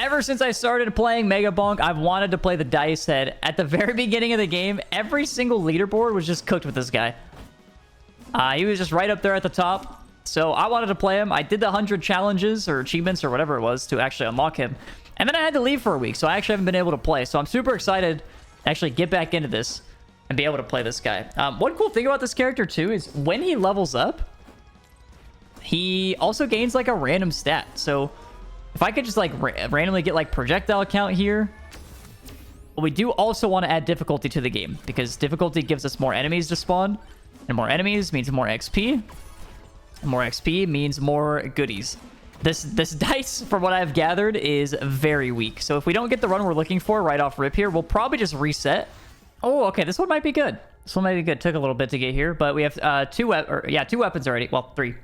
Ever since I started playing Megabonk, I've wanted to play the Dicehead. At the very beginning of the game, every single leaderboard was just cooked with this guy. He was just right up there at the top. So I wanted to play him. I did the 100 challenges or achievements or whatever it was to actually unlock him. And then I had to leave for a week, so I actually haven't been able to play. So I'm super excited to actually get back into this and be able to play this guy. One cool thing about this character, too, is when he levels up, he also gains, like, a random stat. So if I could just, like, randomly get, like, projectile count here. But we do also want to add difficulty to the game, because difficulty gives us more enemies to spawn. And more enemies means more XP. And more XP means more goodies. This dice, from what I've gathered, is very weak. So if we don't get the run we're looking for right off rip here, we'll probably just reset. Oh, okay, this one might be good. This one might be good. Took a little bit to get here, but we have two weapons already. Well, 3.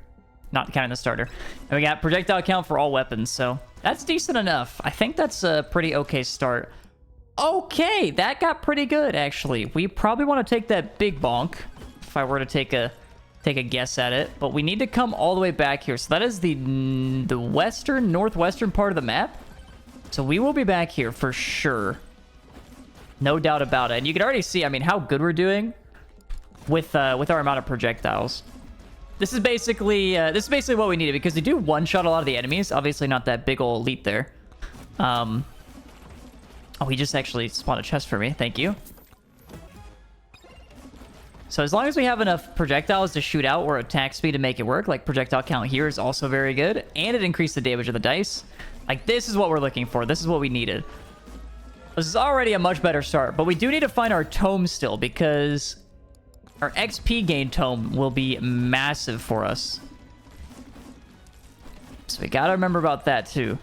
Not counting the starter. And we got projectile count for all weapons, so that's decent enough. I think that's a pretty okay start. Okay, that got pretty good, actually. We probably want to take that big bonk, if I were to take a guess at it. But we need to come all the way back here. So that is the northwestern part of the map. So we will be back here for sure. No doubt about it. And you can already see, I mean, how good we're doing with our amount of projectiles. This is basically what we needed, because they do one-shot a lot of the enemies. Obviously not that big old elite there. Oh, he just actually spawned a chest for me. Thank you. So as long as we have enough projectiles to shoot out or attack speed to make it work, like projectile count here is also very good. And it increased the damage of the dice. Like, this is what we're looking for. This is what we needed. This is already a much better start. But we do need to find our tome still, because our XP gain tome will be massive for us. So we gotta remember about that too.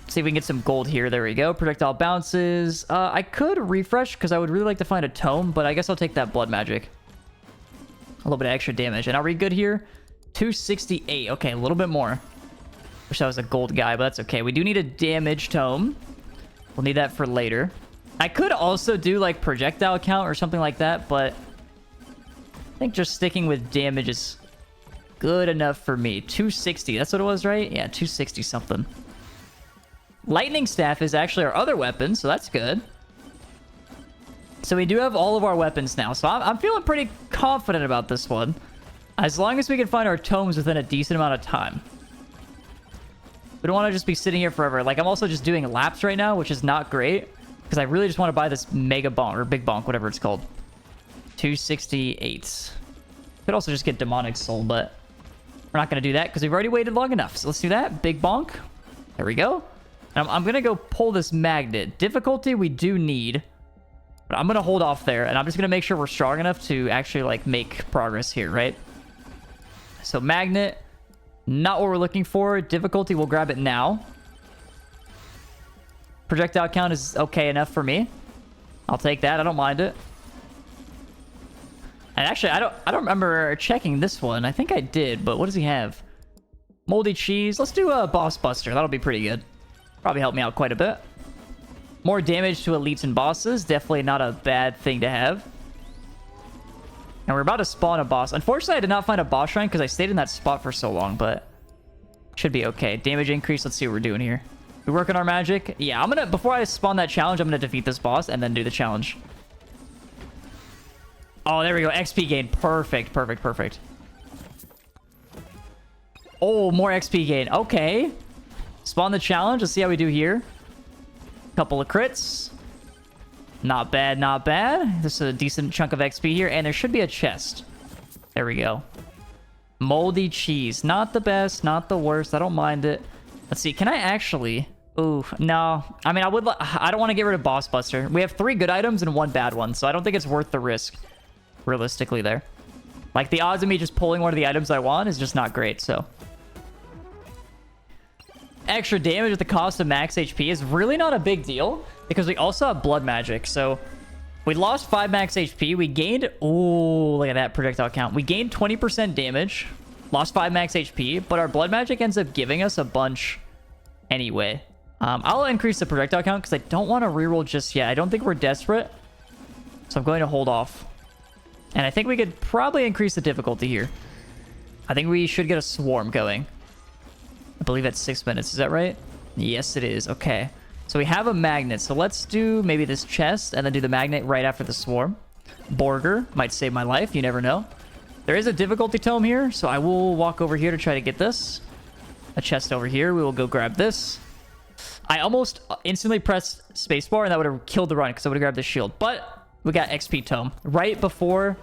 See if we can get some gold here. There we go. Projectile bounces. I could refresh because I would really like to find a tome, but I guess I'll take that blood magic. A little bit of extra damage. And are we good here? 268. Okay, a little bit more. Wish I was a gold guy, but that's okay. We do need a damage tome. We'll need that for later. I could also do like projectile count or something like that, but I think just sticking with damage is good enough for me. 260. That's what it was, right? Yeah, 260 something. Lightning Staff is actually our other weapon, so that's good. So we do have all of our weapons now, so I'm feeling pretty confident about this one. As long as we can find our tomes within a decent amount of time. We don't want to just be sitting here forever. Like, I'm also just doing laps right now, which is not great, because I really just want to buy this Mega Bonk, or Big Bonk, whatever it's called. 268. Could also just get Demonic Soul, but we're not going to do that because we've already waited long enough. So let's do that. Big Bonk. There we go. And I'm going to go pull this magnet. Difficulty we do need, but I'm going to hold off there. And I'm just going to make sure we're strong enough to actually, like, make progress here, right? So magnet, not what we're looking for. Difficulty, we'll grab it now. Projectile count is okay enough for me. I'll take that. I don't mind it. And actually, I don't remember checking this one. I think I did, but what does he have? Moldy cheese. Let's do a boss buster. That'll be pretty good. Probably help me out quite a bit. More damage to elites and bosses. Definitely not a bad thing to have. And we're about to spawn a boss. Unfortunately, I did not find a boss shrine because I stayed in that spot for so long, but should be okay. Damage increase. Let's see what we're doing here. We work on our magic. Yeah, I'm gonna, before I spawn that challenge, I'm gonna defeat this boss and then do the challenge. Oh, there we go. XP gain. Perfect, perfect, perfect. Oh, more XP gain. Okay. Spawn the challenge. Let's see how we do here. Couple of crits. Not bad, not bad. This is a decent chunk of XP here. And there should be a chest. There we go. Moldy cheese. Not the best, not the worst. I don't mind it. Let's see. Can I actually... Ooh, no. I mean, I don't want to get rid of Boss Buster. We have 3 good items and 1 bad one. So I don't think it's worth the risk. Realistically there. Like, the odds of me just pulling one of the items I want is just not great, so... Extra damage at the cost of max HP is really not a big deal, because we also have blood magic. So we lost 5 max HP. We gained... Ooh, look at that projectile count. We gained 20% damage, lost 5 max HP, but our blood magic ends up giving us a bunch anyway. I'll increase the projectile count because I don't want to reroll just yet. I don't think we're desperate, so I'm going to hold off. And I think we could probably increase the difficulty here. I think we should get a swarm going. I believe that's 6 minutes. Is that right? Yes, it is. Okay. So we have a magnet. So let's do maybe this chest and then do the magnet right after the swarm. Borger might save my life. You never know. There is a difficulty tome here, so I will walk over here to try to get this. A chest over here. We will go grab this. I almost instantly pressed spacebar and that would have killed the run because I would have grabbed the shield. But we got XP tome right before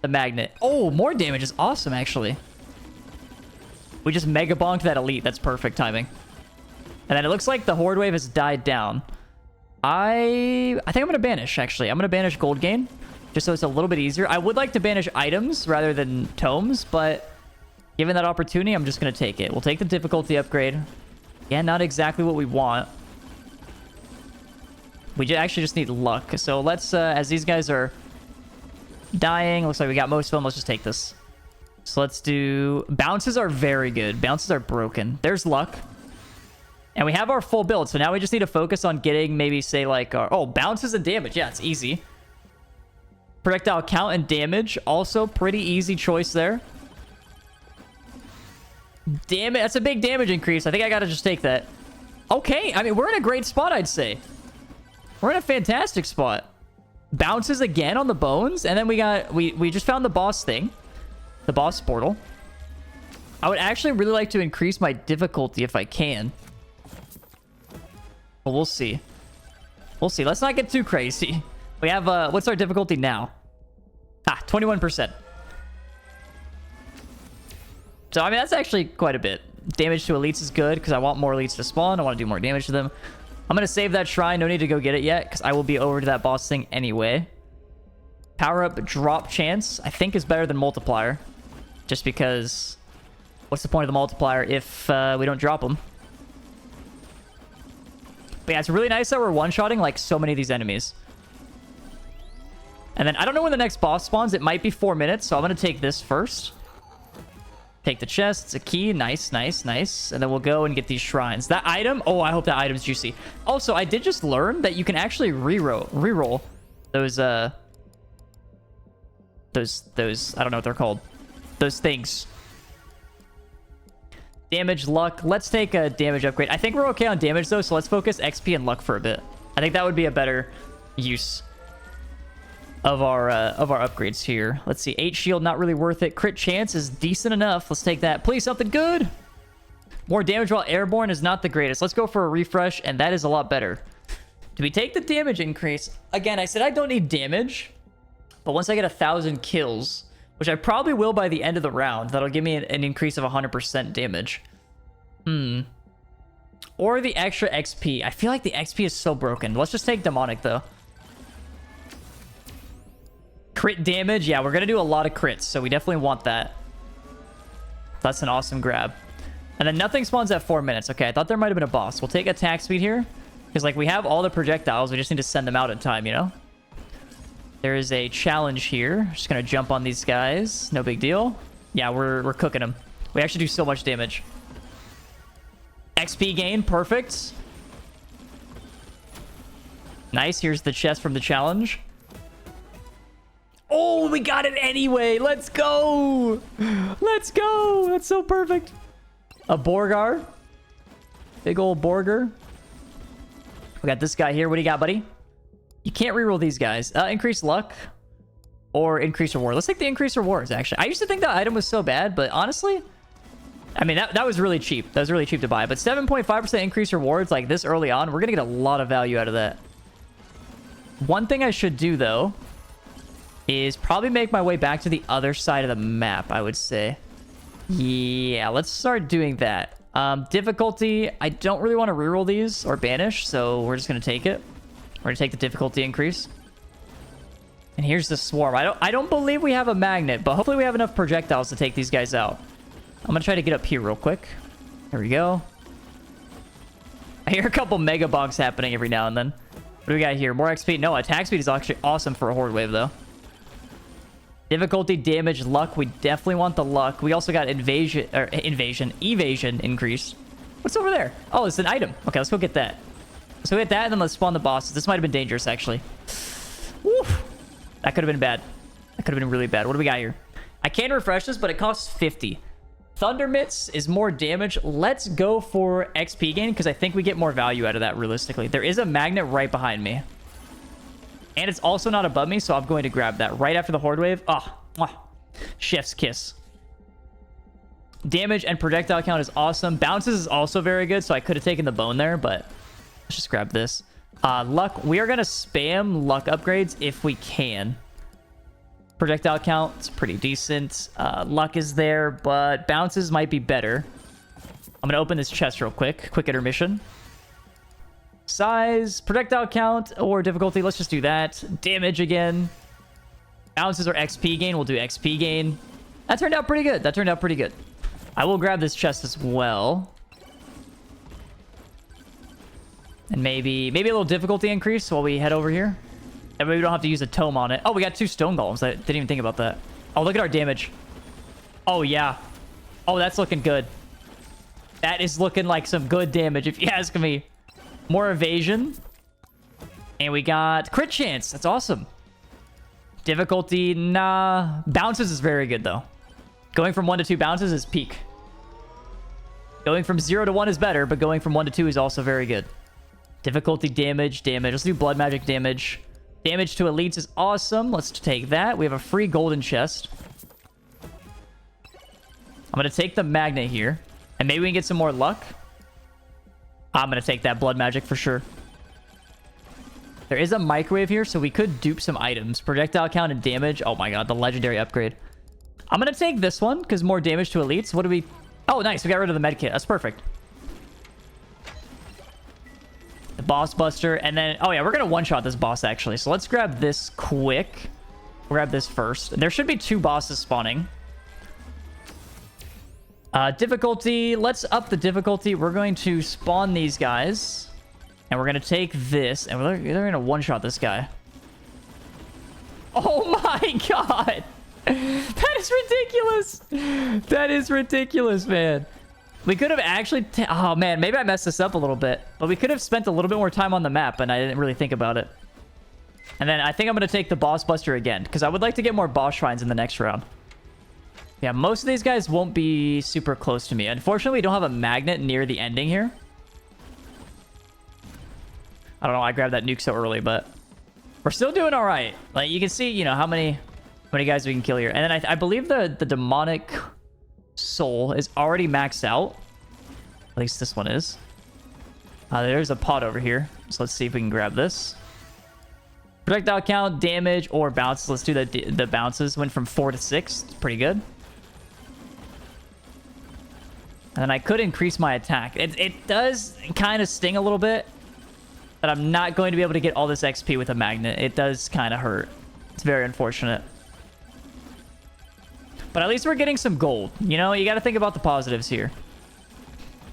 the magnet. Oh, more damage is awesome, actually. We just mega bonked that elite. That's perfect timing. And then it looks like the horde wave has died down. I think I'm going to banish, actually. I'm going to banish gold gain just so it's a little bit easier. I would like to banish items rather than tomes, but given that opportunity, I'm just going to take it. We'll take the difficulty upgrade. Yeah, not exactly what we want. We actually just need luck. So let's, as these guys are dying, looks like we got most of them. Let's just take this. So let's do... Bounces are very good. Bounces are broken. There's luck. And we have our full build. So now we just need to focus on getting maybe, say, like... our... Oh, bounces and damage. Yeah, it's easy. Projectile count and damage. Also, pretty easy choice there. Damn it. That's a big damage increase. I think I gotta just take that. Okay. I mean, we're in a great spot, I'd say. We're in a fantastic spot. Bounces again on the bones. And then we got... We just found the boss thing. The boss portal. I would actually really like to increase my difficulty if I can. But we'll see. We'll see. Let's not get too crazy. We have, what's our difficulty now? 21%. So, I mean, that's actually quite a bit. Damage to elites is good because I want more elites to spawn. I want to do more damage to them. I'm going to save that shrine. No need to go get it yet because I will be over to that boss thing anyway. Power up drop chance, I think, is better than multiplier. Just because, what's the point of the multiplier if we don't drop them? But yeah, it's really nice that we're one-shotting like so many of these enemies. And then I don't know when the next boss spawns. It might be 4 minutes, so I'm going to take this first. Take the chest. It's a key. Nice, nice, nice. And then we'll go and get these shrines. That item, oh, I hope that item's juicy. Also, I did just learn that you can actually reroll those, I don't know what they're called. Those things. Damage, luck. Let's take a damage upgrade. I think we're okay on damage, though, so let's focus XP and luck for a bit. I think that would be a better use of our upgrades here. Let's see. 8 shield, not really worth it. Crit chance is decent enough. Let's take that. Please, something good. More damage while airborne is not the greatest. Let's go for a refresh, and that is a lot better. Do we take the damage increase? Again, I said I don't need damage, but once I get 1,000 kills, which I probably will by the end of the round, that'll give me an increase of 100% damage. Or the extra XP. I feel like the XP is so broken. Let's just take demonic, though. Crit damage. Yeah, we're going to do a lot of crits, so we definitely want that. That's an awesome grab. And then nothing spawns at 4 minutes. Okay, I thought there might have been a boss. We'll take attack speed here. Because, like, we have all the projectiles. We just need to send them out in time, you know? There is a challenge here. Just going to jump on these guys. No big deal. Yeah, we're cooking them. We actually do so much damage. XP gain. Perfect. Nice. Here's the chest from the challenge. Oh, we got it anyway. Let's go. Let's go. That's so perfect. A Borgar. Big old Borger. We got this guy here. What do you got, buddy? You can't reroll these guys. Increase luck or increase reward. Let's take the increase rewards, actually. I used to think that item was so bad, but honestly, I mean, that was really cheap. That was really cheap to buy. But 7.5% increase rewards like this early on, we're going to get a lot of value out of that. One thing I should do, though, is probably make my way back to the other side of the map, I would say. Yeah, let's start doing that. Difficulty, I don't really want to reroll these or banish, so we're just going to take it. We're going to take the difficulty increase. And here's the swarm. I don't believe we have a magnet, but hopefully we have enough projectiles to take these guys out. I'm going to try to get up here real quick. There we go. I hear a couple Megabonks happening every now and then. What do we got here? More XP. No, attack speed is actually awesome for a horde wave, though. Difficulty, damage, luck. We definitely want the luck. We also got evasion increase. What's over there? Oh, it's an item. Okay, let's go get that. Let's go get that, and then let's spawn the bosses. This might have been dangerous, actually. Woof. That could have been bad. That could have been really bad. What do we got here? I can refresh this, but it costs 50. Thunder Mitts is more damage. Let's go for XP gain because I think we get more value out of that realistically. There is a magnet right behind me. And it's also not above me, so I'm going to grab that right after the horde wave. Oh, chef's kiss. Damage and projectile count is awesome. Bounces is also very good, so I could have taken the bone there, but let's just grab this. Luck, we are going to spam luck upgrades if we can. Projectile count is pretty decent. Luck is there, but bounces might be better. I'm going to open this chest real quick. Quick intermission. Size, projectile count, or difficulty. Let's just do that. Damage again. Bounces or XP gain. We'll do XP gain. That turned out pretty good. That turned out pretty good. I will grab this chest as well. And maybe a little difficulty increase while we head over here. And maybe we don't have to use a tome on it. Oh, we got 2 stone golems. I didn't even think about that. Oh, look at our damage. Oh, yeah. Oh, that's looking good. That is looking like some good damage, if you ask me. More evasion. And we got crit chance. That's awesome. Difficulty, nah. Bounces is very good, though. Going from 1 to 2 bounces is peak. Going from 0 to 1 is better, but going from 1 to 2 is also very good. Difficulty, damage. Let's do blood magic damage. Damage to elites is awesome. Let's take that. We have a free golden chest. I'm going to take the magnet here. And maybe we can get some more luck. I'm going to take that blood magic for sure. There is a microwave here, so we could dupe some items. Projectile count and damage. Oh my god, the legendary upgrade. I'm going to take this one, because more damage to elites. What do we... Oh, nice. We got rid of the medkit. That's perfect. The boss buster. And then... Oh, yeah. We're going to one-shot this boss, actually. So let's grab this quick. We'll grab this first. There should be 2 bosses spawning. Difficulty. Let's up the difficulty. We're going to spawn these guys. And we're going to take this. And they're going to one-shot this guy. Oh, my God. That is ridiculous. That is ridiculous, man. We could have actually... Oh, man. Maybe I messed this up a little bit. But we could have spent a little bit more time on the map, and I didn't really think about it. And then I think I'm going to take the boss buster again, because I would like to get more boss shrines in the next round. Yeah, most of these guys won't be super close to me. Unfortunately, we don't have a magnet near the ending here. I don't know why I grabbed that nuke so early, but... We're still doing all right. Like, you can see, you know, how many guys we can kill here. And then I believe the demonic soul is already maxed out. At least this one is. There's a pot over here. So let's see if we can grab this. Projectile count, damage, or bounces. Let's do the bounces. Went from 4 to 6. It's pretty good. And then I could increase my attack. It does kind of sting a little bit. But I'm not going to be able to get all this XP with a magnet. It does kind of hurt. It's very unfortunate. But at least we're getting some gold. You know, you got to think about the positives here.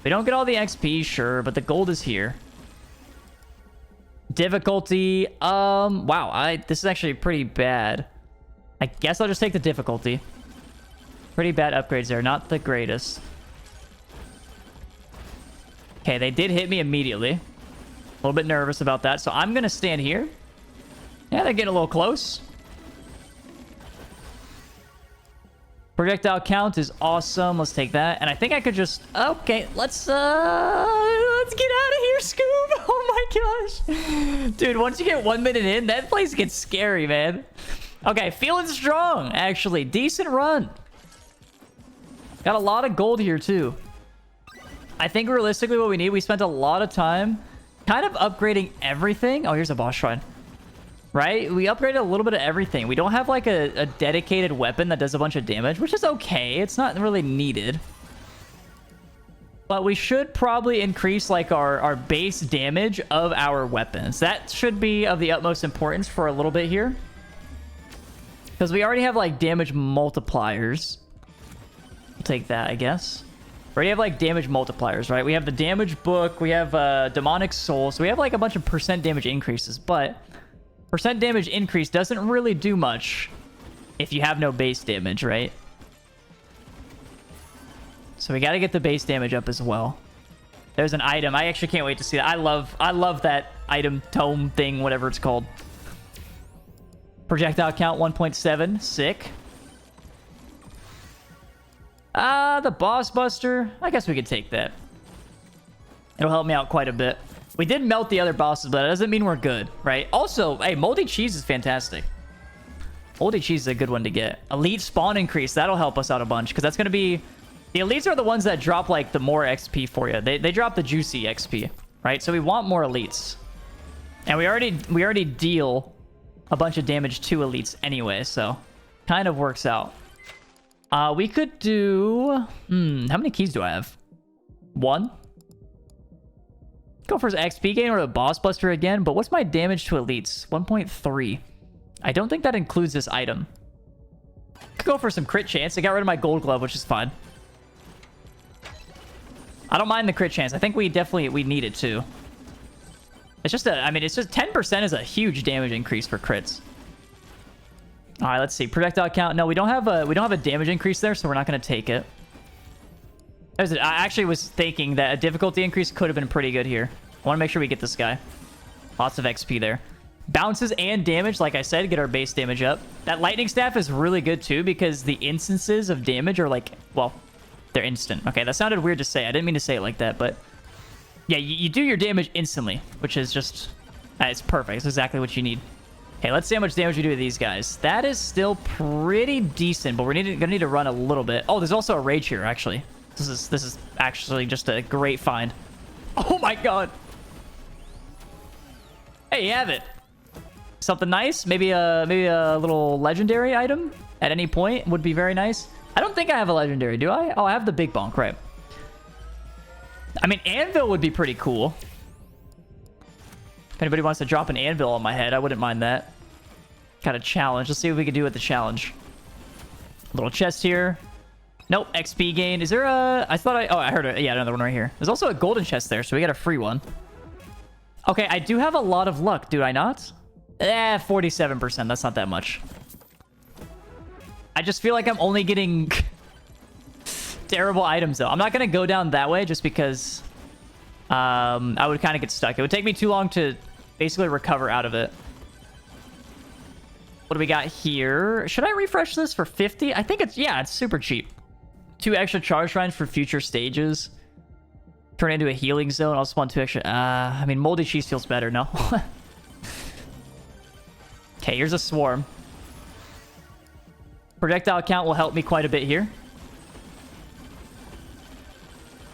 We don't get all the XP, sure, but the gold is here. Difficulty. Wow, this is actually pretty bad. I guess I'll just take the difficulty. Pretty bad upgrades there. Not the greatest. Okay, they did hit me immediately. A little bit nervous about that, so I'm going to stand here. Yeah, they're getting a little close. Projectile count is awesome. Let's take that. And I think I could just... Okay, let's get out of here, Scoob. Oh my gosh. Dude, once you get 1 minute in, that place gets scary, man. Okay, feeling strong, actually. Decent run. Got a lot of gold here, too. I think realistically what we need, we spent a lot of time kind of upgrading everything. Oh, here's a boss shrine. Right? We upgraded a little bit of everything. We don't have like a dedicated weapon that does a bunch of damage, which is okay. It's not really needed. But we should probably increase like our base damage of our weapons. That should be of the utmost importance for a little bit here. Because we already have like damage multipliers. We'll take that, I guess. We already have like damage multipliers, right? We have the damage book. We have demonic soul. So we have like a bunch of percent damage increases. But percent damage increase doesn't really do much if you have no base damage, right? So we got to get the base damage up as well. There's an item. I actually can't wait to see that. I love that item tome thing, whatever it's called. Projectile count 1.7. Sick. The boss buster. I guess we could take that. It'll help me out quite a bit. We did melt the other bosses, but that doesn't mean we're good, right? Also, hey, moldy cheese is fantastic. Moldy cheese is a good one to get. Elite spawn increase. That'll help us out a bunch, because that's going to be... The elites are the ones that drop, like, the more XP for you. They drop the juicy XP, right? So we want more elites. And we already deal a bunch of damage to elites anyway, so kind of works out. We could do... how many keys do I have? 1? Go for his XP gain or the boss buster again, but what's my damage to elites? 1.3. I don't think that includes this item. Could go for some crit chance. I got rid of my gold glove, which is fine. I don't mind the crit chance. I think we need it too. It's just I mean, it's just 10% is a huge damage increase for crits. All right, let's see. Projectile count. No, we don't have a damage increase there, so we're not going to take it. I actually was thinking that a difficulty increase could have been pretty good here. I want to make sure we get this guy. Lots of XP there. Bounces and damage, like I said, get our base damage up. That lightning staff is really good too because the instances of damage are like, well, they're instant. Okay, that sounded weird to say. I didn't mean to say it like that, but yeah, you do your damage instantly, which is just, it's perfect. It's exactly what you need. Okay, let's see how much damage we do to these guys. That is still pretty decent, but we're gonna need to run a little bit. Oh, there's also a rage here, actually. This is actually just a great find. Oh my god. Hey, you have it. Something nice? Maybe a little legendary item at any point would be very nice. I don't think I have a legendary, do I? Oh, I have the big bonk, right. I mean, anvil would be pretty cool. If anybody wants to drop an anvil on my head, I wouldn't mind that. Got a challenge. Let's see what we can do with the challenge. Little chest here. Nope, XP gain. Is there a... I heard it. Yeah, another one right here. There's also a golden chest there, so we got a free one. Okay, I do have a lot of luck, do I not? 47%. That's not that much. I just feel like I'm only getting terrible items, though. I'm not going to go down that way just because I would kind of get stuck. It would take me too long to basically recover out of it. What do we got here? Should I refresh this for 50? I think it's super cheap. 2 extra charge shrines for future stages. Turn into a healing zone. I'll spawn 2 extra. I mean, moldy cheese feels better, no? Okay, here's a swarm. Projectile count will help me quite a bit here.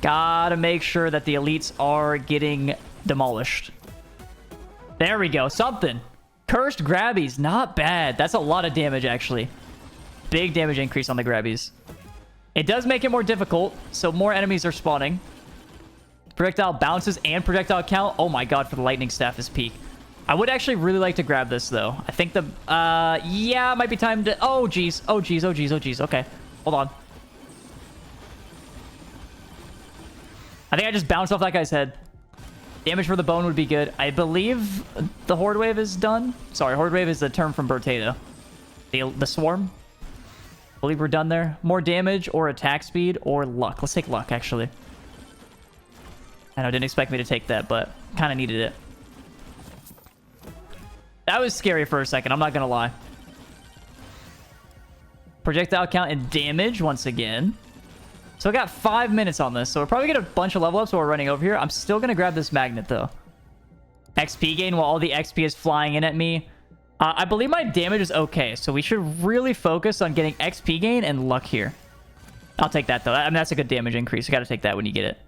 Gotta make sure that the elites are getting demolished. There we go. Something. Cursed grabbies. Not bad. That's a lot of damage, actually. Big damage increase on the grabbies. It does make it more difficult, so more enemies are spawning. Projectile bounces and projectile count. Oh my god, for the lightning staff is peak. I would actually really like to grab this, though. I think yeah, it might be time to... Oh, geez. Oh, geez. Oh, geez. Oh, geez. Okay. Hold on. I think I just bounced off that guy's head. Damage for the bone would be good. I believe the horde wave is done. Sorry, horde wave is the term from Bertado. The swarm. I believe we're done there. More damage or attack speed or luck. Let's take luck, actually. I know, didn't expect me to take that, but kind of needed it. That was scary for a second, I'm not gonna lie. Projectile count and damage once again. So I got 5 minutes on this, so we'll probably get a bunch of level ups while we're running over here. I'm still gonna grab this magnet, though. XP gain while all the XP is flying in at me. I believe my damage is okay, so we should really focus on getting XP gain and luck here. I'll take that, though. I mean, that's a good damage increase. You gotta take that when you get it.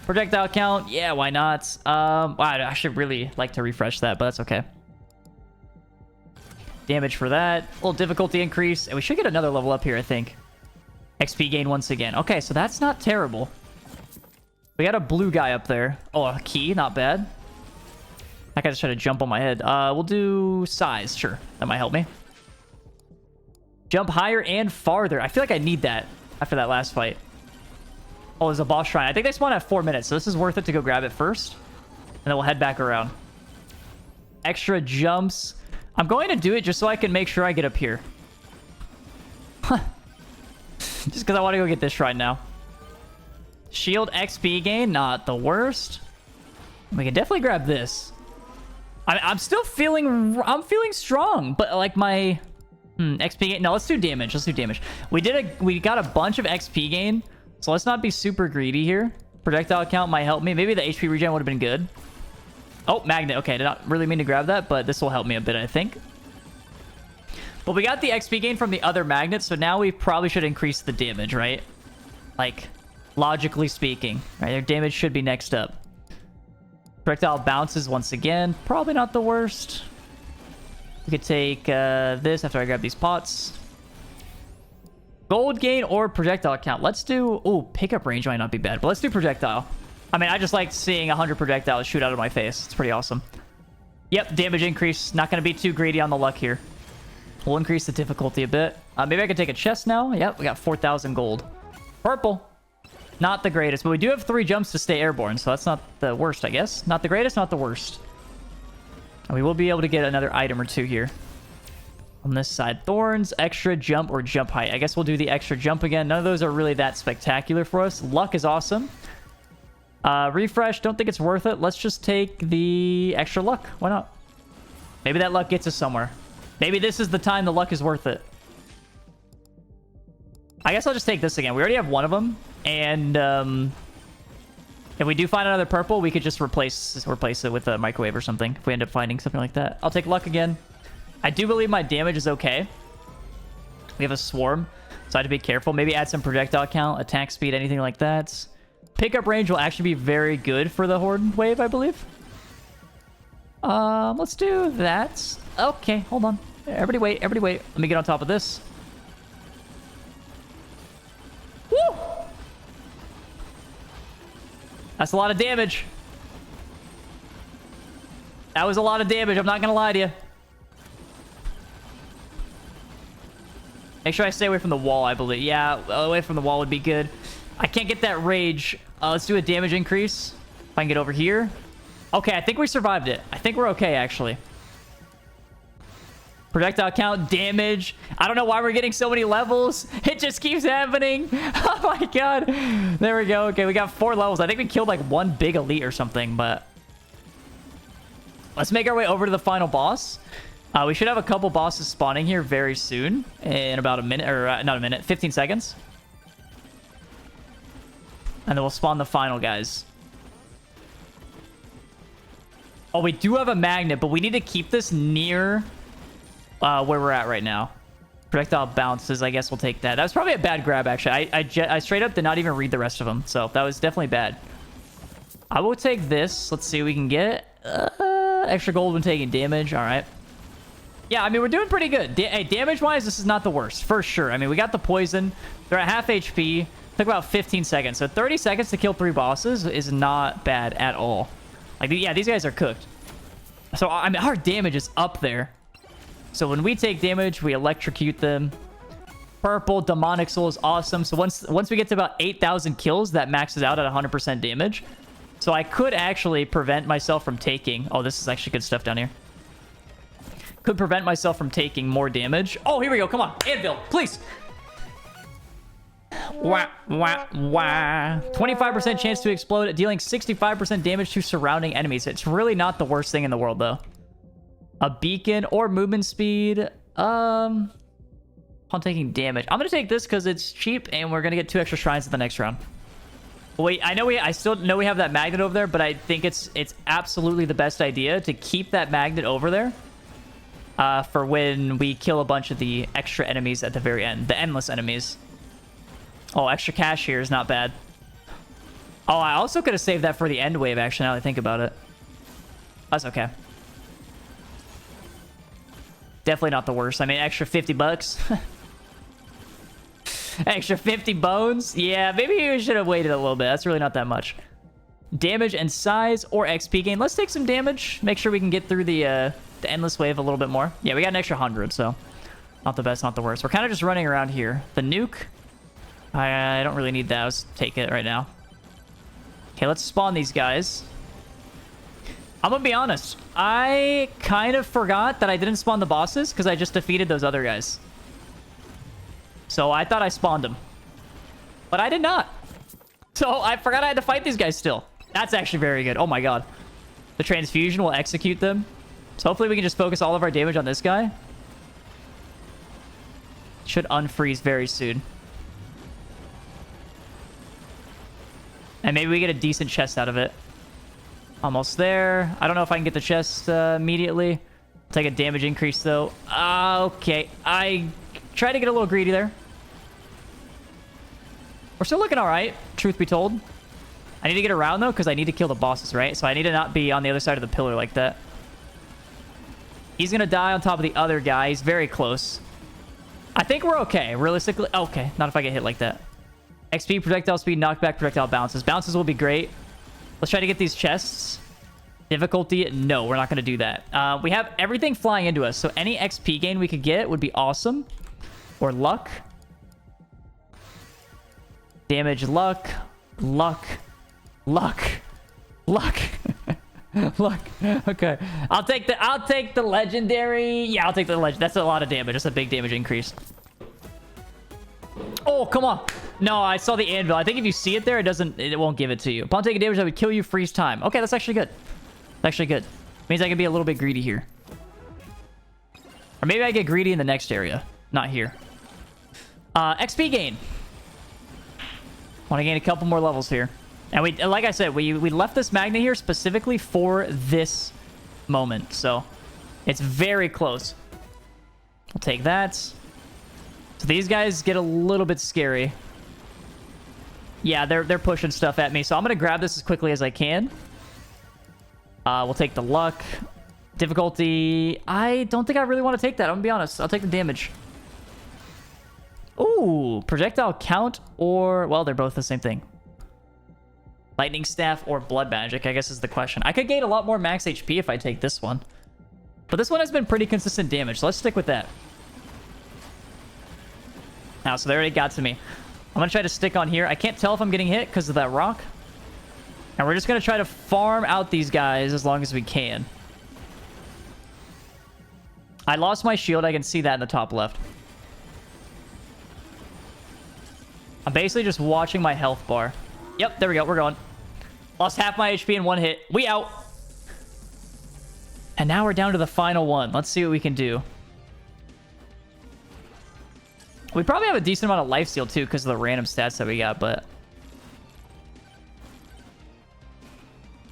Projectile count, yeah, why not? I should really like to refresh that, but that's okay. Damage for that. A little difficulty increase. And we should get another level up here, I think. XP gain once again. Okay, so that's not terrible. We got a blue guy up there. Oh, a key, not bad. That guy just tried to jump on my head. We'll do size, sure. That might help me. Jump higher and farther. I feel like I need that after that last fight. Oh, there's a boss shrine. I think they spawn at 4 minutes, so this is worth it to go grab it first. And then we'll head back around. Extra jumps. I'm going to do it just so I can make sure I get up here. Just because I want to go get this shrine now. Shield XP gain, not the worst. We can definitely grab this. I'm still feeling... I'm feeling strong, but like my XP gain. No, let's do damage. Let's do damage. We got a bunch of XP gain, so let's not be super greedy here. Projectile count might help me. Maybe the HP regen would have been good. Oh, magnet. Okay, did not really mean to grab that, but this will help me a bit, I think. But we got the XP gain from the other magnet, so now we probably should increase the damage, right? Like, logically speaking, right? Their damage should be next up. Projectile bounces once again. Probably not the worst. We could take this after I grab these pots. Gold gain or projectile count. Let's do... Oh, pickup range might not be bad, but let's do projectile. I mean, I just like seeing 100 projectiles shoot out of my face. It's pretty awesome. Yep, damage increase. Not going to be too greedy on the luck here. We'll increase the difficulty a bit. Maybe I could take a chest now. Yep, we got 4,000 gold. Purple. Not the greatest, but we do have 3 jumps to stay airborne, so that's not the worst, I guess. Not the greatest, not the worst. And we will be able to get another item or 2 here. On this side, thorns, extra jump, or jump height. I guess we'll do the extra jump again. None of those are really that spectacular for us. Luck is awesome. Refresh, don't think it's worth it. Let's just take the extra luck. Why not? Maybe that luck gets us somewhere. Maybe this is the time the luck is worth it. I guess I'll just take this again. We already have one of them. And if we do find another purple, we could just replace it with a microwave or something. If we end up finding something like that. I'll take luck again. I do believe my damage is okay. We have a swarm, so I have to be careful. Maybe add some projectile count, attack speed, anything like that. Pickup range will actually be very good for the horde wave, I believe. Let's do that. Okay, hold on. Everybody wait, everybody wait. Let me get on top of this. Woo! That's a lot of damage. That was a lot of damage, I'm not gonna lie to you. Make sure I stay away from the wall, I believe. Yeah, away from the wall would be good. I can't get that rage. Let's do a damage increase. If I can get over here. Okay, I think we survived it. I think we're okay, actually. Projectile count, damage. I don't know why we're getting so many levels. It just keeps happening. Oh my god. There we go. Okay, we got 4 levels. I think we killed like 1 big elite or something, but... Let's make our way over to the final boss. We should have a couple bosses spawning here very soon. In about a minute, or not a minute, 15 seconds. And then we'll spawn the final guys. Oh, we do have a magnet, but we need to keep this near where we're at right now. Projectile bounces, I guess we'll take that. That was probably a bad grab, actually. I straight up did not even read the rest of them, so that was definitely bad. I will take this. Let's see what we can get. Extra gold when taking damage. All right. Yeah, I mean, we're doing pretty good. Hey, damage-wise, this is not the worst, for sure. I mean, we got the poison. They're at half HP. Took about 15 seconds. So 30 seconds to kill 3 bosses is not bad at all. Like, yeah, these guys are cooked. So, I mean, our damage is up there. So when we take damage, we electrocute them. Purple, Demonic Soul is awesome. So once we get to about 8,000 kills, that maxes out at 100% damage. So I could actually prevent myself from taking... Oh, this is actually good stuff down here. Could prevent myself from taking more damage. Oh, here we go. Come on. Anvil, please. Wah, wah, wah. 25% chance to explode, dealing 65% damage to surrounding enemies. It's really not the worst thing in the world, though. A beacon or movement speed. On taking damage. I'm going to take this because it's cheap, and we're going to get 2 extra shrines in the next round. Wait, I still know we have that magnet over there, but I think it's absolutely the best idea to keep that magnet over there. For when we kill a bunch of the extra enemies at the very end. The endless enemies. Oh, extra cash here is not bad. Oh, I also could have saved that for the end wave, actually, now that I think about it. That's okay. Definitely not the worst. I mean, extra 50 bucks. Extra 50 bones. Yeah, maybe we should have waited a little bit. That's really not that much. Damage and size or XP gain. Let's take some damage. Make sure we can get through the endless wave a little bit more. Yeah, we got an extra 100, so not the best, not the worst. We're kind of just running around here. The nuke. I don't really need that. Let's take it right now. Okay, let's spawn these guys. I'm gonna be honest. I kind of forgot that I didn't spawn the bosses because I just defeated those other guys. So I thought I spawned them. But I did not. So I forgot I had to fight these guys still. That's actually very good. Oh my god. The transfusion will execute them. So hopefully we can just focus all of our damage on this guy. Should unfreeze very soon. And maybe we get a decent chest out of it. Almost there. I don't know if I can get the chest immediately. Take a damage increase, though. Okay. I tried to get a little greedy there. We're still looking all right, truth be told. I need to get around, though, because I need to kill the bosses, right? So I need to not be on the other side of the pillar like that. He's going to die on top of the other guy. He's very close. I think we're okay, realistically. Okay, not if I get hit like that. XP, projectile speed, knockback, projectile bounces. Bounces will be great. Let's try to get these chests. Difficulty, no, we're not going to do that. We have everything flying into us, so any XP gain we could get would be awesome. Or luck. Damage, luck. Luck. Luck. Luck. Luck. Okay. I'll take the legendary. Yeah, I'll take the legend. That's a lot of damage. That's a big damage increase. Oh, come on. No, I saw the anvil. I think if you see it there, it won't give it to you. Upon taking damage, that would kill you, freeze time. Okay, that's actually good. That's actually good. Means I can be a little bit greedy here. Or maybe I get greedy in the next area. Not here. XP gain. Want to gain a couple more levels here. And we, like I said, we left this magnet here specifically for this moment. So it's very close. We'll take that. So these guys get a little bit scary. Yeah, they're pushing stuff at me. So I'm going to grab this as quickly as I can. We'll take the luck. Difficulty. I don't think I really want to take that. I'm going to be honest. I'll take the damage. Ooh, projectile count or... Well, they're both the same thing. Lightning staff or blood magic, I guess is the question. I could gain a lot more max HP if I take this one. But this one has been pretty consistent damage, so let's stick with that. Now, so they already got to me. I'm going to try to stick on here. I can't tell if I'm getting hit because of that rock. And we're just going to try to farm out these guys as long as we can. I lost my shield. I can see that in the top left. I'm basically just watching my health bar. Yep, there we go. We're going. Lost half my HP in one hit. We out. And now we're down to the final one. Let's see what we can do. We probably have a decent amount of lifesteal, too, because of the random stats that we got, but...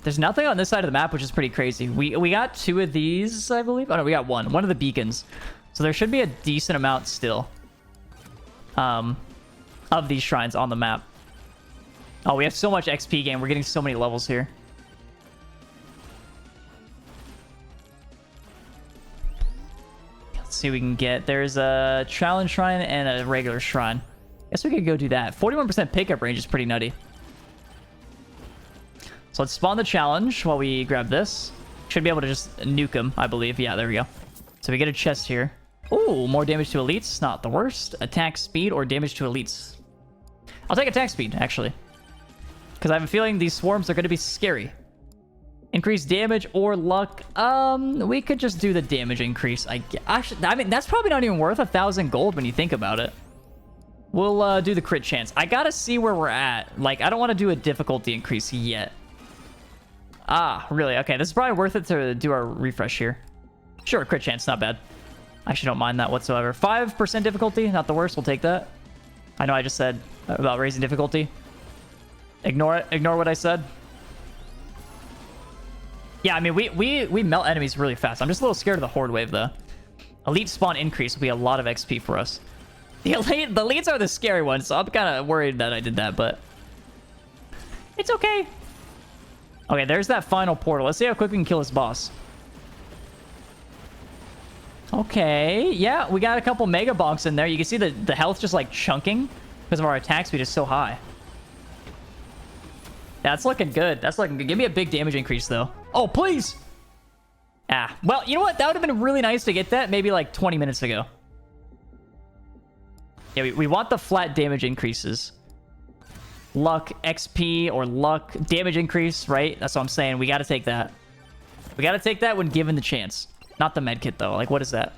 There's nothing on this side of the map, which is pretty crazy. We got 2 of these, I believe. Oh, no, we got 1. One of the beacons. So there should be a decent amount still. Of these shrines on the map. Oh, we have so much XP gain. We're getting so many levels here. Let's see what we can get. There's a challenge shrine and a regular shrine. Guess we could go do that. 41% pickup range is pretty nutty. So let's spawn the challenge while we grab this. Should be able to just nuke him, I believe. Yeah, there we go. So we get a chest here. Ooh, more damage to elites. Not the worst. Attack speed or damage to elites. I'll take attack speed, actually. Because I have a feeling these swarms are going to be scary. Increase damage or luck. We could just do the damage increase. I mean, that's probably not even worth 1,000 gold when you think about it. We'll do the crit chance. I gotta see where we're at. Like, I don't want to do a difficulty increase yet. Ah, really? Okay, this is probably worth it to do our refresh here. Sure, crit chance, not bad. I actually don't mind that whatsoever. 5% difficulty, not the worst. We'll take that. I know I just said about raising difficulty. Ignore it. Ignore what I said. Yeah, I mean, we melt enemies really fast. I'm just a little scared of the horde wave, though. Elite spawn increase will be a lot of XP for us. The elites are the scary ones, so I'm kind of worried that I did that, but... It's okay. Okay, there's that final portal. Let's see how quick we can kill this boss. Okay, yeah, we got a couple Megabonks in there. You can see the health just, like, chunking because of our attack speed is so high. That's looking good. That's looking good. Give me a big damage increase, though. Oh, please! Ah, well, you know what? That would have been really nice to get that maybe, like, 20 minutes ago. Yeah, we want the flat damage increases. Luck, XP, or luck. Damage increase, right? That's what I'm saying. We gotta take that. We gotta take that when given the chance. Not the medkit, though. Like, what is that?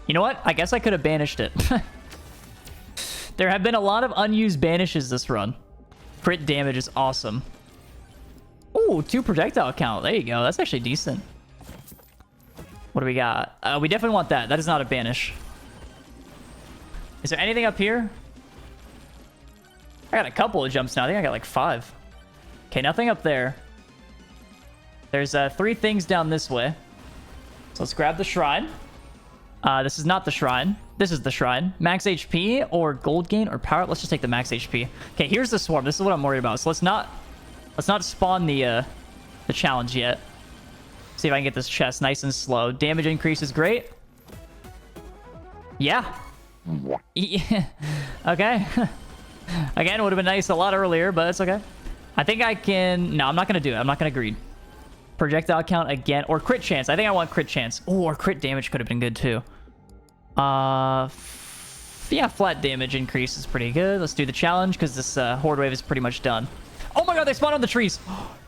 You know what? I guess I could have banished it. There have been a lot of unused banishes this run. Crit damage is awesome. Ooh, 2 projectile count. There you go. That's actually decent. What do we got? We definitely want that. That is not a banish. Is there anything up here? I got a couple of jumps now. I think I got like 5. Okay, nothing up there. There's 3 things down this way. So let's grab the shrine. This is not the shrine. This is the shrine. Max HP or gold gain or power. Let's just take the max HP. Okay, here's the swarm. This is what I'm worried about. So let's not spawn the challenge yet. See if I can get this chest nice and slow. Damage increase is great. Yeah. Yeah. Okay. Again, would have been nice a lot earlier, but it's okay. I think I can... No, I'm not going to do it. I'm not going to greed. Projectile count again. Or crit chance. I think I want crit chance. Oh, or crit damage could have been good too. Yeah, flat damage increase is pretty good. Let's do the challenge because this horde wave is pretty much done. Oh my god, they spawned on the trees.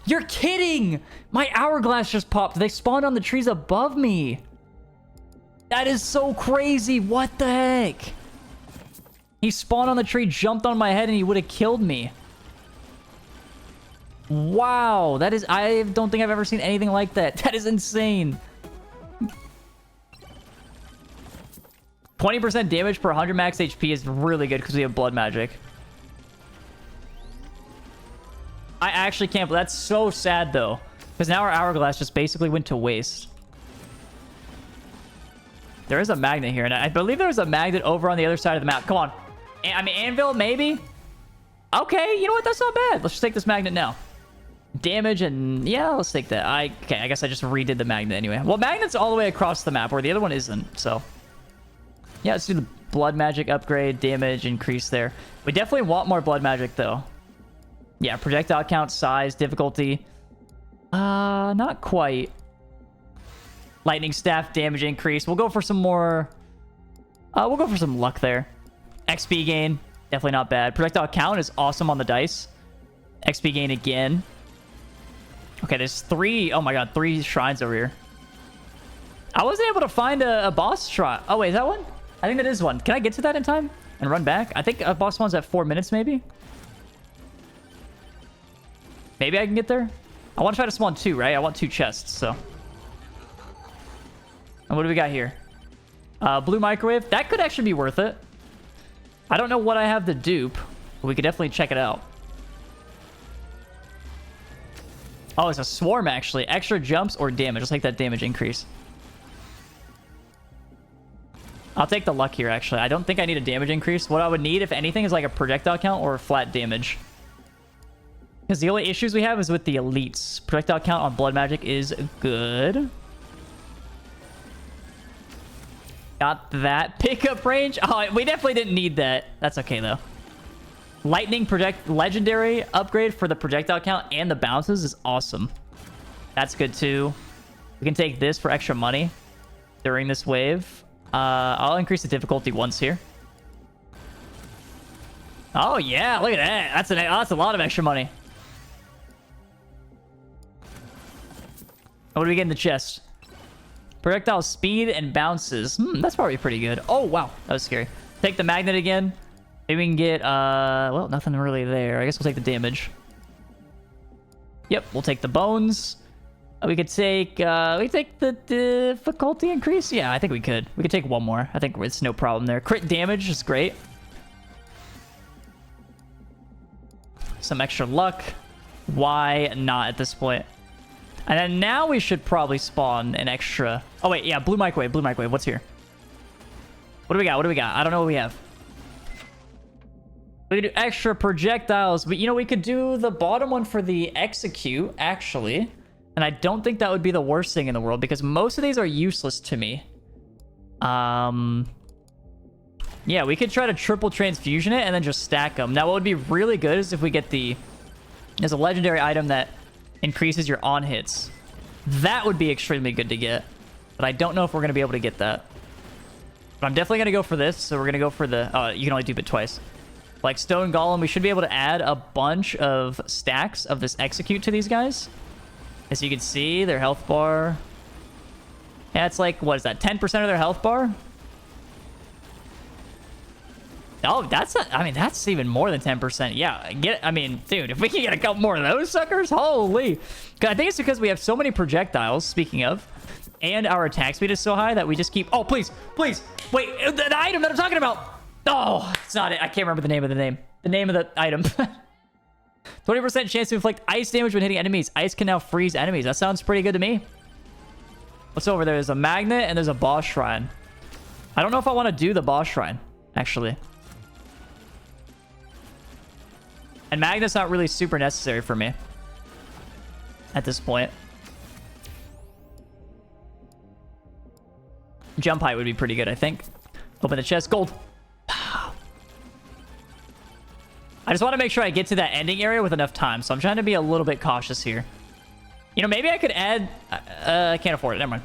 You're kidding. My hourglass just popped. They spawned on the trees above me. That is so crazy. What the heck? He spawned on the tree, jumped on my head, and he would have killed me. Wow. That is... I don't think I've ever seen anything like that. That is insane. 20% damage per 100 max HP is really good because we have blood magic. I actually can't... That's so sad, though. Because now our hourglass just basically went to waste. There is a magnet here, and I believe there's a magnet over on the other side of the map. Come on. I mean, anvil, maybe? Okay, you know what? That's not bad. Let's just take this magnet now. Damage and... Yeah, let's take that. Okay, I guess I just redid the magnet anyway. Well, magnet's all the way across the map, where the other one isn't, so... Yeah, let's do the blood magic upgrade. Damage increase there. We definitely want more blood magic, though. Yeah, projectile count, size, difficulty. Not quite. Lightning staff, damage increase. We'll go for some more... we'll go for some luck there. XP gain, definitely not bad. Projectile count is awesome on the dice. XP gain again. Okay, there's 3... Oh my god, 3 shrines over here. I wasn't able to find a boss shrine. Oh, wait, is that one? I think that is one. Can I get to that in time and run back? I think a boss one's at 4 minutes, maybe? Maybe I can get there? I want to try to spawn 2, right? I want 2 chests, so... And what do we got here? Blue microwave. That could actually be worth it. I don't know what I have to dupe, but we could definitely check it out. Oh, it's a swarm, actually. Extra jumps or damage. Let's take that damage increase. I'll take the luck here, actually. I don't think I need a damage increase. What I would need, if anything, is like a projectile count or a flat damage. Because the only issues we have is with the elites. Projectile count on blood magic is good. Got that. Pickup range. Oh, we definitely didn't need that. That's okay, though. Lightning project legendary upgrade for the projectile count and the bounces is awesome. That's good, too. We can take this for extra money during this wave. I'll increase the difficulty once here. Oh, yeah. Look at that. That's a lot of extra money. What do we get in the chest? Projectile speed and bounces. That's probably pretty good. Oh, wow. That was scary. Take the magnet again. Maybe we can get, well, nothing really there. I guess we'll take the damage. Yep, we'll take the bones. We could take the difficulty increase. Yeah, I think we could. We could take one more. I think it's no problem there. Crit damage is great. Some extra luck. Why not at this point? And then now we should probably spawn an extra... Oh, wait. Yeah, blue microwave. Blue microwave. What's here? What do we got? What do we got? I don't know what we have. We could do extra projectiles. But, you know, we could do the bottom one for the execute, actually. And I don't think that would be the worst thing in the world, because most of these are useless to me. Yeah, we could try to triple transfusion it and then just stack them. Now, what would be really good is if we get the... There's a legendary item that increases your on hits. That would be extremely good to get. But I don't know if we're going to be able to get that. But I'm definitely going to go for this. So we're going to go for the... you can only dupe it twice. Like Stone Golem, we should be able to add a bunch of stacks of this execute to these guys. As you can see, their health bar... Yeah, it's like, what is that? 10% of their health bar? Oh, that's I mean, that's even more than 10%. Yeah, I mean, dude, if we can get a couple more of those suckers, holy. I think it's because we have so many projectiles, speaking of. and our attack speed is so high that we just keep... Oh, please, please. Wait, the item that I'm talking about. Oh, it's not it. I can't remember the name of the item. 20% chance to inflict ice damage when hitting enemies. Ice can now freeze enemies. That sounds pretty good to me. What's over there? There's a magnet and there's a boss shrine. I don't know if I want to do the boss shrine, actually. And magnet's not really super necessary for me at this point. Jump height would be pretty good, I think. Open the chest. Gold. I just want to make sure I get to that ending area with enough time. So I'm trying to be a little bit cautious here. You know, maybe I could add... I can't afford it. Never mind.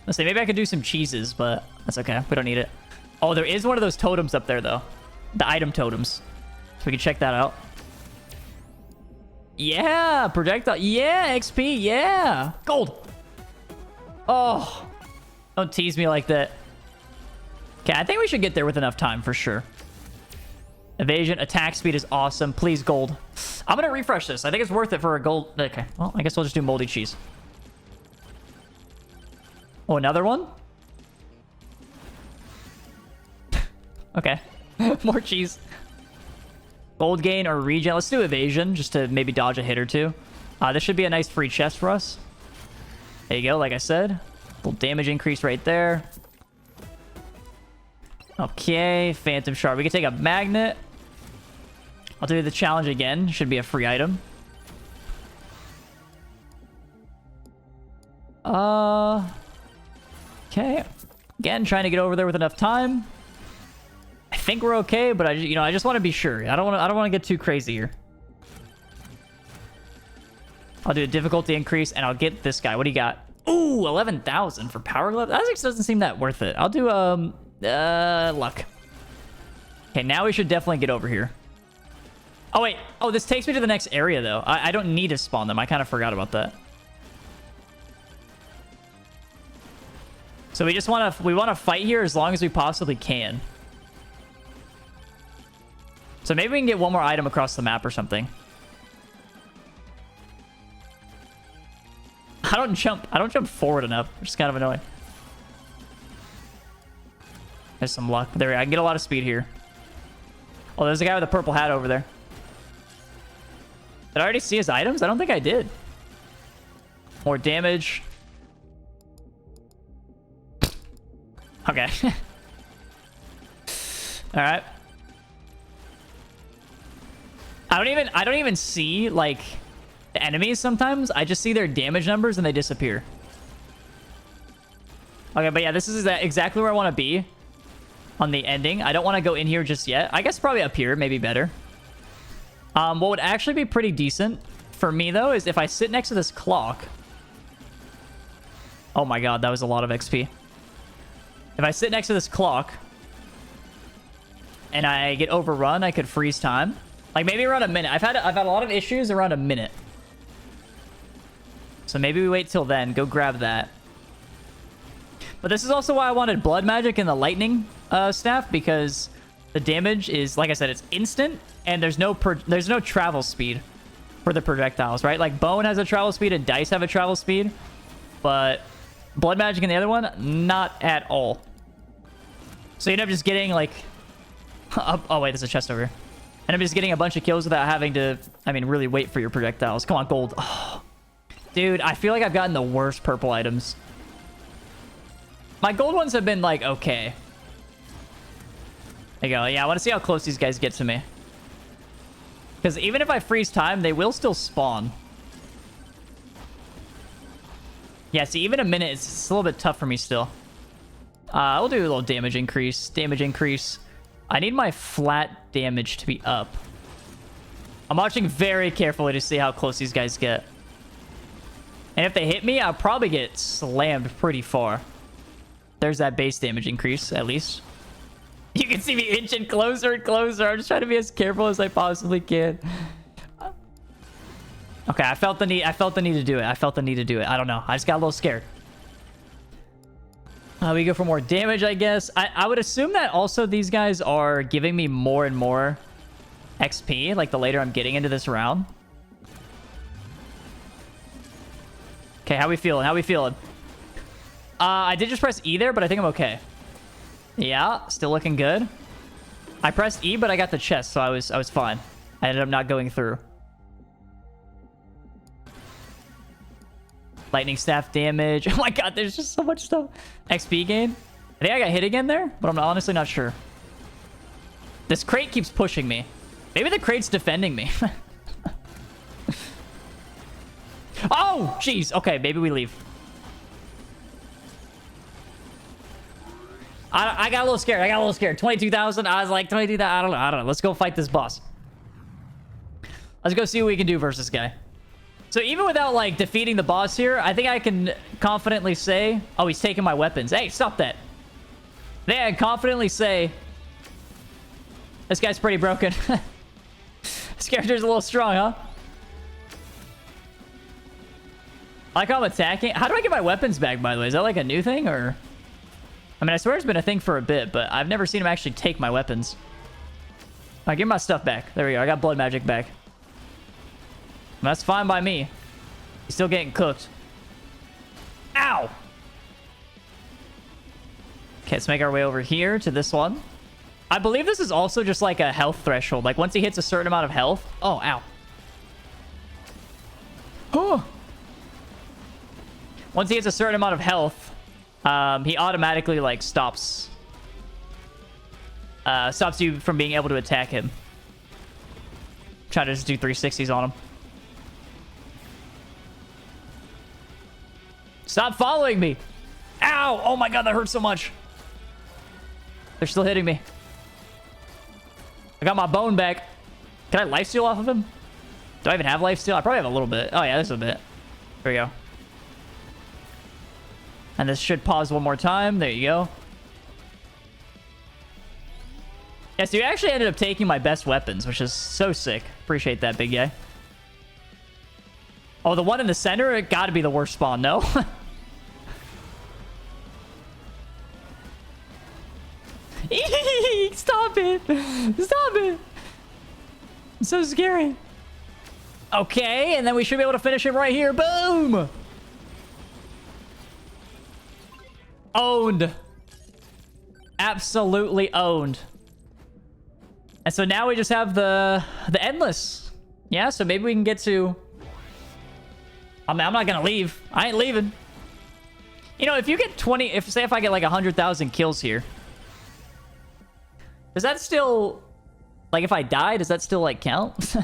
Let's see. Maybe I could do some cheeses, but that's okay. We don't need it. Oh, there is one of those totems up there, though. The item totems. So we can check that out. Yeah, projectile. Yeah, XP. Yeah. Gold. Oh. Don't tease me like that. Okay, I think we should get there with enough time for sure. Evasion, attack speed is awesome. Please, gold. I'm going to refresh this. I think it's worth it for a gold. Okay, well, I guess we'll just do moldy cheese. Oh, another one? Okay. More cheese. Gold gain or regen. Let's do evasion just to maybe dodge a hit or two. This should be a nice free chest for us. There you go, like I said. Little damage increase right there. Okay, phantom shard. We can take a magnet. I'll do the challenge again. Should be a free item. Okay. Again, trying to get over there with enough time. I think we're okay, but I just want to be sure. I don't want to get too crazy here. I'll do a difficulty increase and I'll get this guy. What do you got? Ooh, 11,000 for power glove. That just doesn't seem that worth it. I'll do luck. Okay, now we should definitely get over here. Oh wait. Oh, this takes me to the next area though. I don't need to spawn them. I kind of forgot about that. So we just want to fight here as long as we possibly can. So maybe we can get one more item across the map or something. I don't jump forward enough, which is kind of annoying. There's some luck. There, I can get a lot of speed here. Oh, there's a guy with a purple hat over there. Did I already see his items? I don't think I did. More damage. Okay. All right. I don't even see like the enemies sometimes. I just see their damage numbers and they disappear. Okay, but yeah, this is exactly where I want to be on the ending. I don't want to go in here just yet. I guess probably up here, maybe better. What would actually be pretty decent for me though is if I sit next to this clock. Oh my god, that was a lot of XP. If I sit next to this clock and I get overrun, I could freeze time. Like maybe around a minute. I've had a lot of issues around a minute. So maybe we wait till then. Go grab that. But this is also why I wanted blood magic and the lightning staff, because the damage is, like I said, it's instant and there's no travel speed for the projectiles, right? Like bone has a travel speed and dice have a travel speed, but blood magic and the other one, not at all. So you end up just getting like... Oh wait, there's a chest over here. And I'm just getting a bunch of kills without having to, I mean, really wait for your projectiles. Come on, gold. Oh, dude, I feel like I've gotten the worst purple items. My gold ones have been, like, okay. There you go. Yeah, I want to see how close these guys get to me. Because even if I freeze time, they will still spawn. Yeah, see, even a minute, it's a little bit tough for me still. We'll do a little damage increase. Damage increase. I need my flat damage to be up. I'm watching very carefully to see how close these guys get. And if they hit me, I'll probably get slammed pretty far. There's that base damage increase, at least. You can see me inching closer and closer. I'm just trying to be as careful as I possibly can. Okay, I felt the need to do it. I don't know. I just got a little scared. We go for more damage, I guess. I would assume that also these guys are giving me more and more XP, like the later I'm getting into this round. Okay, how we feeling? I did just press E there, but I think I'm okay. Yeah, still looking good. I pressed E, but I got the chest, so I was fine. I ended up not going through. Lightning staff damage. Oh my god, there's just so much stuff. XP gain. I think I got hit again there, but I'm honestly not sure. This crate keeps pushing me. Maybe the crate's defending me. Oh, jeez. Okay, maybe we leave. I got a little scared. 22,000. I was like, 22,000. I don't know. Let's go fight this boss. Let's go see what we can do versus this guy. So even without, like, defeating the boss here, I think I can confidently say... Oh, he's taking my weapons. Hey, stop that. I think I can confidently say... This guy's pretty broken. This character's a little strong, huh? I like how I'm attacking. How do I get my weapons back, by the way? Is that, like, a new thing, or... I mean, I swear it's been a thing for a bit, but I've never seen him actually take my weapons. All right, give my stuff back. There we go. I got blood magic back. That's fine by me. He's still getting cooked. Ow! Okay, let's make our way over here to this one. I believe this is also just like a health threshold. Like, once he hits a certain amount of health... Oh, ow. Oh! Once he hits a certain amount of health... he automatically, like, stops you from being able to attack him. Try to just do 360s on him. Stop following me! Ow! Oh my god, that hurts so much. They're still hitting me. I got my bone back. Can I lifesteal off of him? Do I even have lifesteal? I probably have a little bit. Oh yeah, there's a bit. There we go. And this should pause one more time. There you go. Yeah, so you actually ended up taking my best weapons, which is so sick. Appreciate that, big guy. Oh, the one in the center? It gotta be the worst spawn, no? Stop it! Stop it! It's so scary. Okay, and then we should be able to finish him right here. Boom! Owned. Absolutely owned. And so now we just have the endless. Yeah, so maybe we can get to... I mean, I'm not gonna leave. I ain't leaving. You know, if you get 20... Say if I get like 100,000 kills here. Does that still... Like, if I die, does that still, like, count?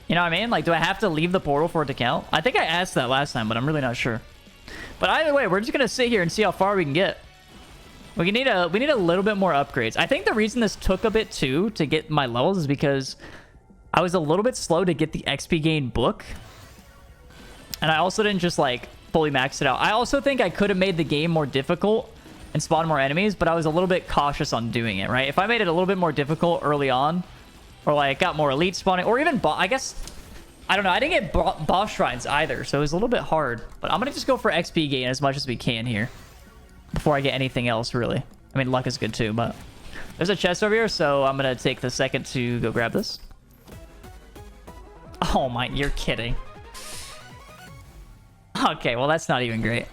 You know what I mean? Like, do I have to leave the portal for it to count? I think I asked that last time, but I'm really not sure. But either way, we're just gonna sit here and see how far we can get. We need a little bit more upgrades. I think the reason this took a bit too to get my levels is because I was a little bit slow to get the XP gain book. And I also didn't just like fully max it out. I also think I could have made the game more difficult and spawned more enemies, but I was a little bit cautious on doing it, right? If I made it a little bit more difficult early on, or like got more elite spawning, or even I guess... I don't know. I didn't get boss shrines either, so it was a little bit hard. But I'm going to just go for XP gain as much as we can here before I get anything else, really. I mean, luck is good too, but... There's a chest over here, so I'm going to take the second to go grab this. Oh my... You're kidding. Okay, well, that's not even great.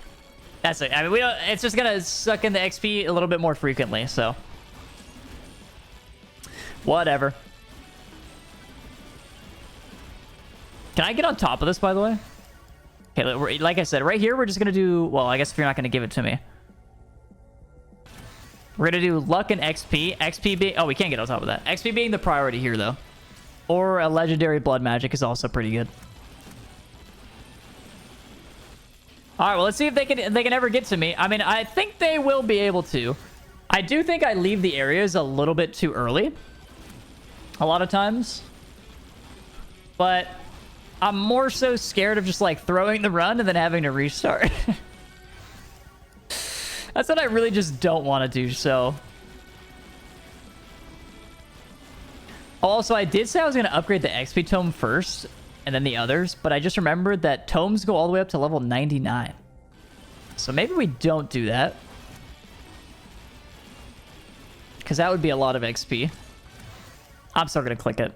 That's it. I mean, we don't... It's just going to suck in the XP a little bit more frequently, so... Whatever. Can I get on top of this, by the way? Okay, like I said, right here, we're just going to do... Well, I guess if you're not going to give it to me. We're going to do luck and XP. XP being... Oh, we can't get on top of that. XP being the priority here, though. Or a legendary blood magic is also pretty good. All right, well, let's see if they can ever get to me. I mean, I think they will be able to. I do think I leave the areas a little bit too early. A lot of times. But... I'm more so scared of just, like, throwing the run and then having to restart. That's what I really just don't want to do, so... Also, I did say I was going to upgrade the XP tome first, and then the others, but I just remembered that tomes go all the way up to level 99. So maybe we don't do that. Because that would be a lot of XP. I'm still going to click it.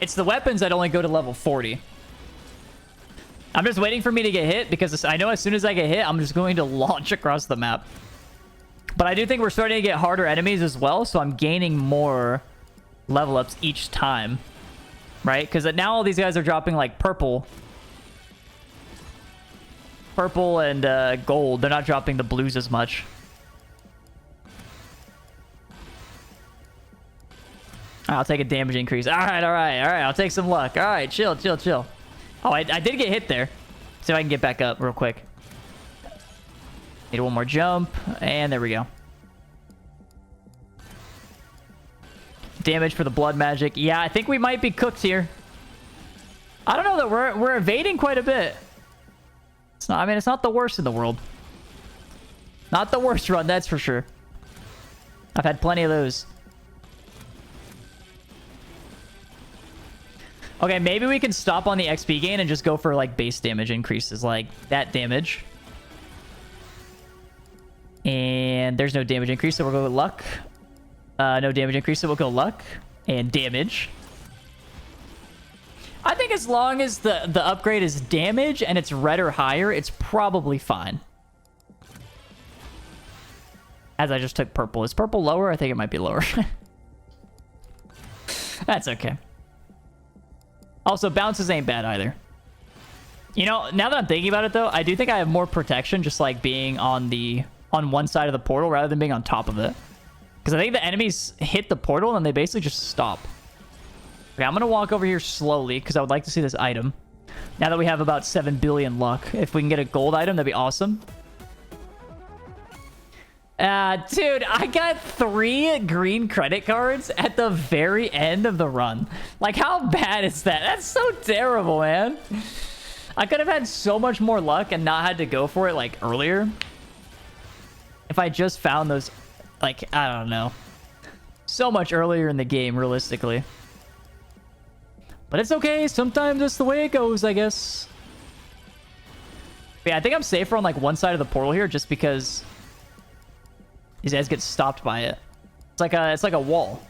It's the weapons that only go to level 40. I'm just waiting for me to get hit because I know as soon as I get hit, I'm just going to launch across the map. But I do think we're starting to get harder enemies as well, so I'm gaining more level ups each time. Right? Because now all these guys are dropping like purple. Purple and gold. They're not dropping the blues as much. I'll take a damage increase. All right. I'll take some luck. All right, chill. Oh, I did get hit there. See if I can get back up real quick. Need one more jump. And there we go. Damage for the blood magic. Yeah, I think we might be cooked here. I don't know that we're evading quite a bit. It's not. I mean, it's not the worst in the world. Not the worst run, that's for sure. I've had plenty of those. Okay, maybe we can stop on the XP gain and just go for like base damage increases, like that damage. And there's no damage increase, so we'll go with luck. No damage increase, so we'll go luck and damage. I think as long as the upgrade is damage and it's red or higher, it's probably fine. As I just took purple. Is purple lower? I think it might be lower. That's okay. Also, bounces ain't bad either. You know, now that I'm thinking about it though, I do think I have more protection just like being on one side of the portal rather than being on top of it. Because I think the enemies hit the portal and they basically just stop. Okay, I'm going to walk over here slowly because I would like to see this item. Now that we have about 7 billion luck. If we can get a gold item, that'd be awesome. Dude, I got 3 green credit cards at the very end of the run. Like, how bad is that? That's so terrible, man. I could have had so much more luck and not had to go for it, like, earlier. If I just found those, like, I don't know. So much earlier in the game, realistically. But it's okay. Sometimes that's the way it goes, I guess. But yeah, I think I'm safer on, like, one side of the portal here just because these guys get stopped by it. It's like a wall.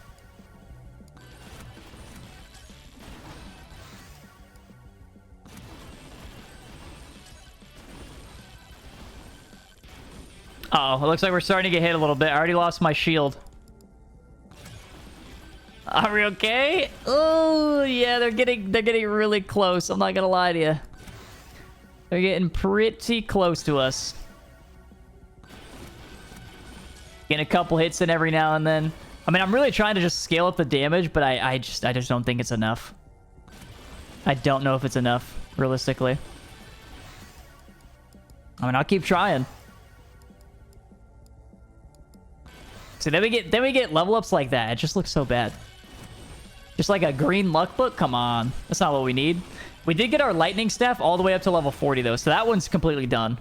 Uh-oh, it looks like we're starting to get hit a little bit. I already lost my shield. Are we okay? Oh, yeah, they're getting really close. I'm not gonna lie to you. They're getting pretty close to us. Getting a couple hits in every now and then. I mean, I'm really trying to just scale up the damage, but I just don't think it's enough. I don't know if it's enough, realistically. I mean, I'll keep trying. So then we get level ups like that. It just looks so bad. Just like a green luck book? Come on. That's not what we need. We did get our lightning staff all the way up to level 40 though, so that one's completely done.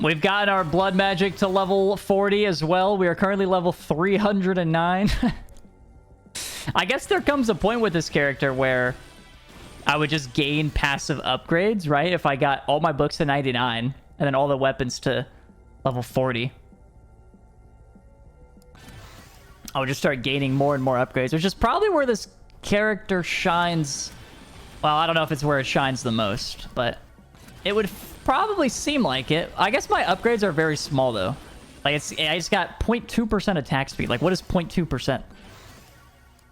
We've gotten our blood magic to level 40 as well. We are currently level 309. I guess there comes a point with this character where I would just gain passive upgrades, right? If I got all my books to 99 and then all the weapons to level 40. I would just start gaining more and more upgrades, which is probably where this character shines. Well, I don't know if it's where it shines the most, but it would probably seem like it. I guess my upgrades are very small though. Like I just got 0.2% attack speed. Like what is 0.2%?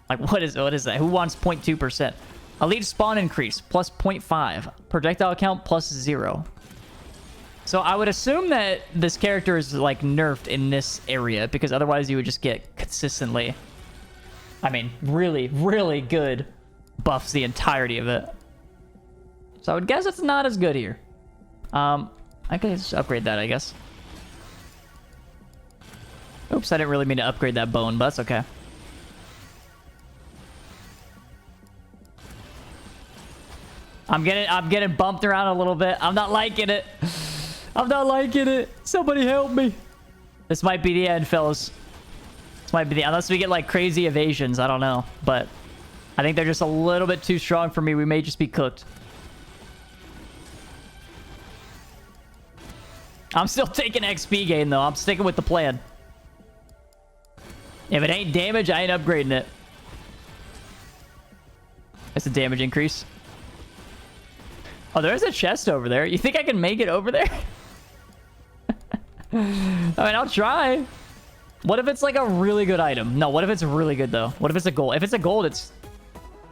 Like what is that? Who wants 0.2%? Elite spawn increase plus 0.5. Projectile count plus 0. So I would assume that this character is like nerfed in this area because otherwise you would just get consistently, I mean, really, really good buffs the entirety of it. So I would guess it's not as good here. I could just upgrade that, I guess. Oops, I didn't really mean to upgrade that bone, but that's okay. I'm getting bumped around a little bit. I'm not liking it. I'm not liking it. Somebody help me. This might be the end, fellas. This might be the, unless we get like crazy evasions, I don't know. But I think they're just a little bit too strong for me. We may just be cooked. I'm still taking XP gain, though. I'm sticking with the plan. If it ain't damage, I ain't upgrading it. That's a damage increase. Oh, there's a chest over there. You think I can make it over there? I mean, I'll try. What if it's like a really good item? No, what if it's really good, though? What if it's a gold? If it's a gold, it's...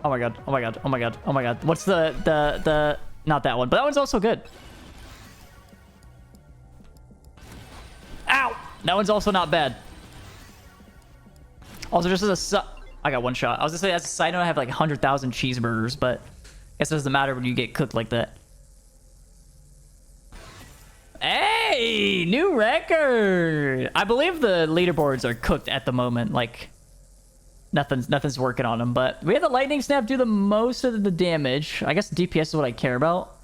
Oh my god. Oh my god. Oh my god. Oh my god. What's the... Not that one, but that one's also good. Ow! That one's also not bad. Also, just as a... I got one shot. I was gonna say, as a side note, I have like 100,000 cheeseburgers, but I guess it doesn't matter when you get cooked like that. Hey! New record! I believe the leaderboards are cooked at the moment. Like, nothing's working on them, but we had the lightning snap do the most of the damage. I guess the DPS is what I care about.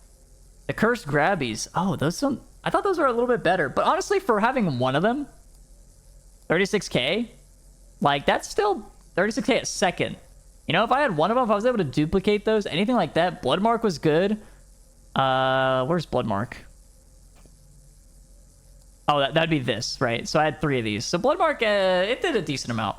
The cursed grabbies. Oh, those don't... I thought those were a little bit better, but honestly, for having one of them, 36k, like, that's still 36k a second. You know, if I had one of them, if I was able to duplicate those, anything like that, Bloodmark was good. Where's Bloodmark? Oh, that'd be this, right? So I had 3 of these. So Bloodmark, it did a decent amount.